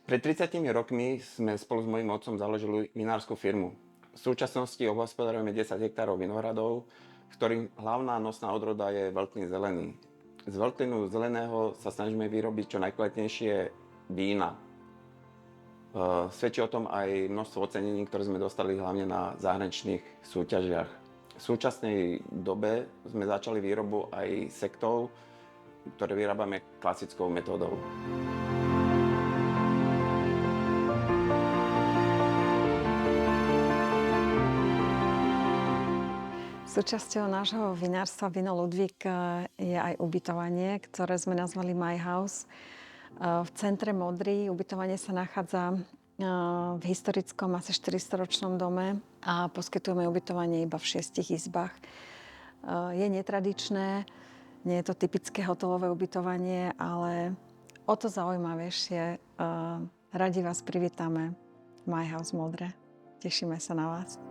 Pred 30 rokmi sme spolu s mojím otcom založili vinárskú firmu. V súčasnosti obhospodarujeme 10 hektárov vinohradov, v ktorých hlavná nosná odroda je veľtlín zelený. Z veľtlínu zeleného sa snažíme vyrobiť čo najkvalitnejšie vína. Svedčí o tom aj množstvo ocenení, ktoré sme dostali hlavne na zahraničných súťažiach. V súčasnej dobe sme začali výrobu aj sektov, ktoré vyrábame klasickou metódou. Súčasťou nášho vinárstva Vino Ludvík je aj ubytovanie, ktoré sme nazvali My House. V centre Modry ubytovanie sa nachádza v historickom asi 400-ročnom dome a poskytujeme ubytovanie iba v 6 izbách. Je netradičné, nie je to typické hotelové ubytovanie, ale o to zaujímavejšie. Radi vás privítame v My House Modre. Tešíme sa na vás.